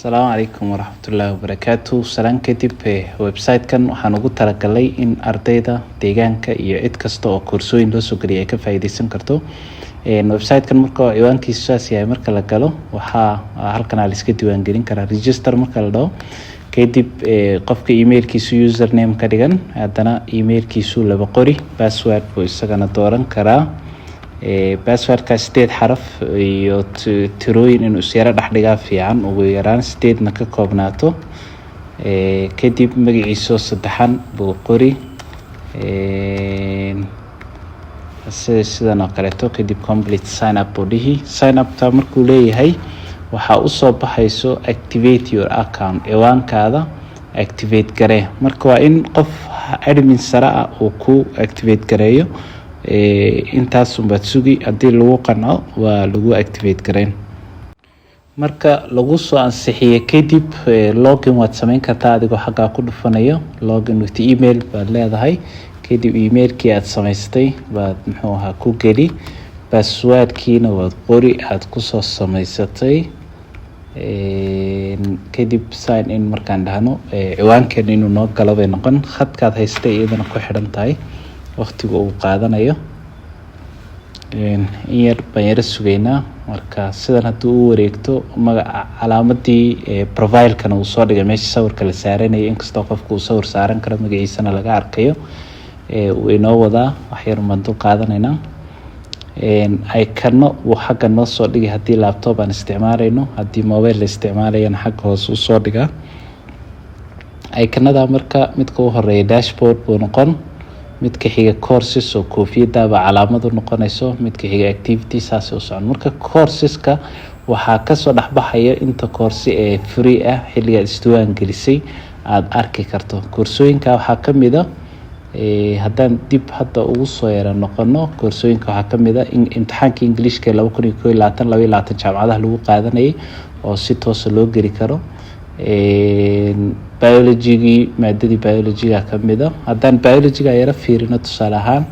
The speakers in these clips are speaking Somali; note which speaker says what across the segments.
Speaker 1: Asalaamu calaykum waraxmatullaahi wabarakaatuh. Salaan kadib website-kan waxaan ugu talagalay in ardayda deegaanka iyo cid kasta oo koorsooyin loo soo geliyay ay ka faa'iideysan karto. Website-kan marka ciwaankiisu saas yahay marka la galo waxaa halkan la iska diiwaan gelin karaa register marka la dhaho. Kadib qofka emailkiisu username ka dhigan, haddana emailkiisu laba qori, password buu isagana dooran karaa. Passwordka 8 xaraf iyo tirooyin inuu isyara dhaxdhigaa fiican ugu yaraan 8 ka koobnaato. Kadib magaciisa saddexan buu qori sidan oo kaleeto. Kadib complete sign up buu dhihi. Sign up ta markuu leeyahay waxaa u soo baxayso activate your account, ciwaankaada activate garee. Marka waa in qof admin sare ah uu ku activate gareeyo. Intaas baad sugi haddii lagu qanco waa lagu activate gareyn. Marka lagu soo ansixiyo kadib login waad samayn kartaa adigoo xagga ku dhufanayo login with email baad leedahay. Kadib emailkii aad samaystay baad ku geli, passwordkiina waad qori aad ku soo samaysatay. Kadib sign in markaan dhahno ciwaankeena inuu noo galo bay noqon. Khadkaad haystay iyadana ku xidhan tahay waqtiga uu qaadanayo. In yar baan yara sugaynaa. Marka sidan haddii uu wareegto magaca calaamadii profile-kana uu soo dhigay meesha sawirka la saaranayo, inkastoo qofku uu sawir saaran karo magaciisana laga arkayo. Uu inoo wadaa wax yar baan dul qaadanaynaa. Icon-no uu xagga noo soo dhigay haddii laptop aan isticmaalayno, haddii mobile la isticmaalayana xagga hoose u soo dhigaa. Icon-nada marka midka u horeeya dashboard buu noqon, midka xiga courses oo koofiyada ba calaamadu noqonayso, midka xiga activities saas u socon. Marka courseska waxaa ka soo dhaxbaxaya inta course ee free ah xilliga isdiiwaan gelisay aad arki karto. Koorsooyinka waxaa ka mid ah haddaan dib hadda ugu soo yara noqono, koorsooyinka waxaa ka mid ah imtixaanka Englishka 2021-2022 jaamacadaha lagu qaadanayay oo si toos ah loo geli karo. Biology maadadii biology ka mid ah. Haddaan biology yara fiirino tusaale ahaan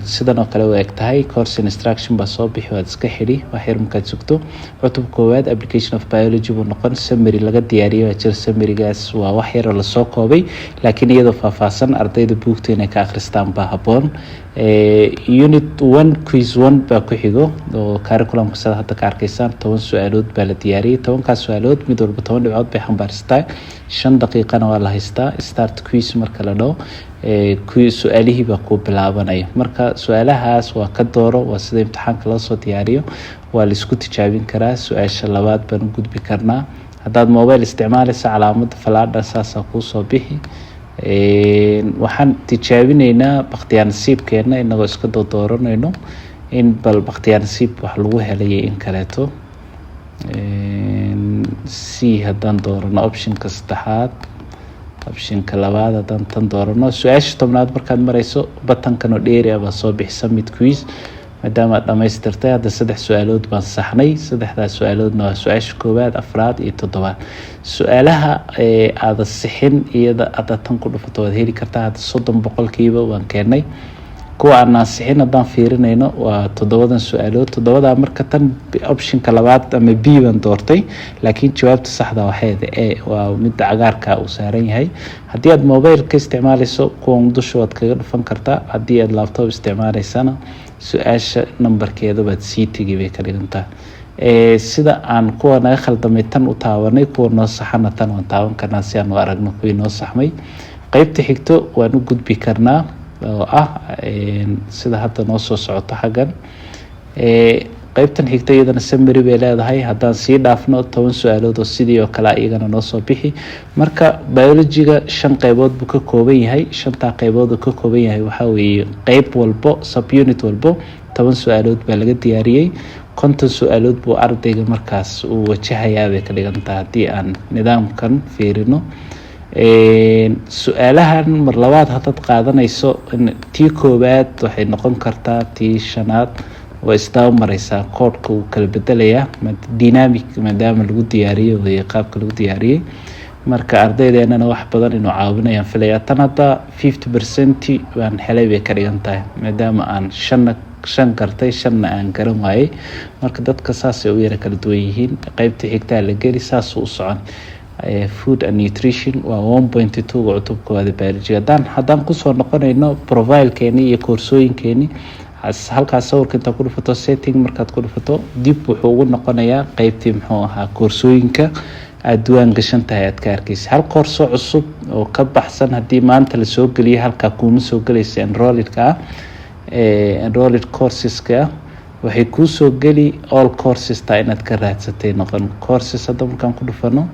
Speaker 1: sidan oo kale u eg tahay course instruction ba soo bixi waad iska xidhi wax yar markaad sugto. Cutubka koowaad application of biology buu noqon, summary laga diyaariyay jir summary-gaas waa wax yar oo la soo koobay laakiin iyadoo faahfaahsan ardayda buugta inay ka akhristaan baa habboon. Unit 1 quiz 1 baa ku xigo oo curriculum sida hadda ka arkaysaan 10 su'aalood baa la diyaariyay. 10 ka su'aalood mid walba 10 dhibcood bay xambaarsataa. 5 daqiiqana waa la haystaa. Start quiz marka la dhaho quiz su'aalihii baa ku bilaabanaya. Marka su'aalahaas waa ka dooro, waa sida imtixaanka loo soo diyaariyo, waa la isku tijaabin karaa. Su'aasha labaad baan u gudbi karnaa. Haddaad mobile isticmaalayso calaamadda falaadha saas ku soo bixi. Waxaan tijaabinaynaa baqtiyaan nasiibkeena inagoo iska dooranayno in bal baqtiyaan nasiib wax lagu helay in kaleeto. Si haddaan doorano option-ka saddexaad, option-ka labaad haddaan tan doorano su'aasha tobnaad markaad marayso button-kan oo dheeri ah baa soo bixi submit quiz. maadaama aad dhamaystirtay hadda 3 su'aalood baan saxnay. 3 su'aaloodna waa su'aasha koowaad, afraad iyo toddobaad. Su'aalaha aad sixin iyada aad tan ku dhufato waad heli kartaa. Hadda 30% waan keenay. kuwa aan sixin haddaan fiirinayno waa 7 su'aalood. 7 marka tan option-ka labaad ama B baan doortay laakiin jawaabta saxda waxay tahay waa mid cagaarka u saaran yahay. Haddii aad mobile ka isticmaalayso kuwa dusha waad kaga dhufan kartaa. Haddii aad laptop isticmaalaysana su'aasha numberkeeda baad sii tagi bay ka dhigantaa. Sida aan kuwa naga khaldamay tan u taabanay kuwa noo saxana tan waan taaban karnaa si aan u aragno kuwii noo saxmay. Qaybta xigto waan u gudbi karnaa oo sida hadda noo soo socoto xagan. Qaybtan xigta iyadana summary bay leedahay. Haddaan sii dhaafno 10 su'aalood oo sidii oo kale iyagana noo soo bixi. Marka biology-ga 5 qaybood buu ka kooban yahay. 5 qaybood oo ka kooban yahay waxa weeye qayb walbo sub-unit walbo 10 su'aalood baa laga diyaariyay. 50 su'aalood buu ardayga markaas uu wajahayaa bay ka dhigantaa haddii aan nidaamkan fiirino. Su'aalahan mar labaad haddaad qaadanayso tii koowaad waxay noqon kartaa tii shanaad waa isdaba maraysaa. Koodhka uu kala bedelayaa dynamic maadaama lagu diyaariyo iyo qaabka lagu diyaariyay. Marka ardaydeennana wax badan inuu caawinayaan filayaa. Tan hadda 50% baan helay bay ka dhigan tahay maadaama aan 5 shan gartay shanna aan garan waayey marka dadka saas ay u yara kala duwan yihiin qaybta xigtaa la geli saas u socon food and nutrition waa 1.2 cutubka wada biology haddaan kusoo noqonayno profilekeeni iyo koorsooyinkeeni halkaas sawirka inta ku dhufato setting markaad ku dhufato dib wuxuu ugu noqonayaa qaybtii muxuu ahaa koorsooyinka aad duwaan gashan tahay aad ka arkaysa hal koorso cusub oo ka baxsan haddii maanta la soo geliyo halkaa kuuma soo gelaysa enrolled courseska waxay kuu soo geli all courses taa inaad ka raadsatay noqon courses hadda markaan ku dhufano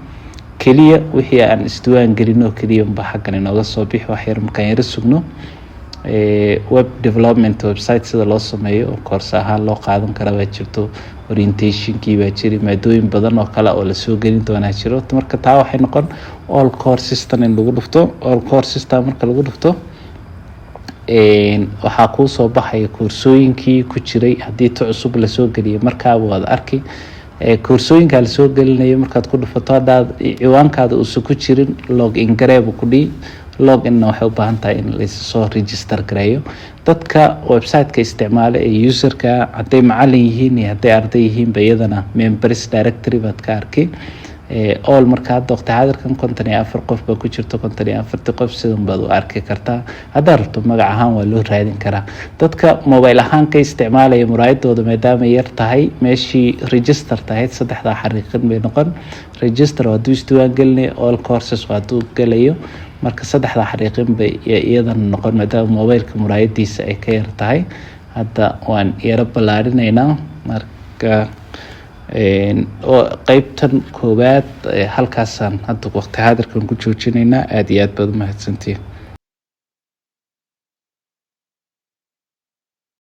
Speaker 1: keliya wixii aan isduwaan gelino keliya unba xaggan inooga soo bixi wax yar markaan yara sugno web development website sida loo sameeyo oo course ahaan loo qaadan kara baa jirto orientationkii baa jiri maadooyin badan oo kale oo la soo gelin doonaa jiro marka taa waxay noqon all courses tan in lagu dhufto all courses taa marka lagu dhufto waxaa kuu soo baxaya koorsooyinkii ku jiray haddii ta cusub la soo geliyo markaaba waad arki koorsooyinka la soo gelinayo markaad ku dhufato haddaad ciwaankaada uusan ku jirin log in gareeba ku dhihi login-na waxay u baahan tahay in lasoo register gareeyo dadka website-ka isticmaala ee userka hadday macalin yihiin iyo hadday arday yihiinba iyadana members directory baad ka arkay all marka hadda waqti xaadirkan 54 qof baa ku jirto 54 qof sidan baad u arki kartaa haddaad rabto magac ahaan waa loo raadin karaa dadka mobile ahaan ka isticmaalaya muraayadooda maadaama yar tahay meeshii register tahayd saddexdaa xariiqin bay noqon register waa duu isdiwaan gelinaya all courses waa duu gelayo marka saddexdaa xariiqin bay iyadana noqon maadaama mobileka muraayadiisa ay ka yar tahay hadda waan yara ballaarinaynaa marka qaybtan koowaad halkaasaan hadda waqti xaadirkan ku joojinaynaa aad iyo aad baad u mahadsantihiin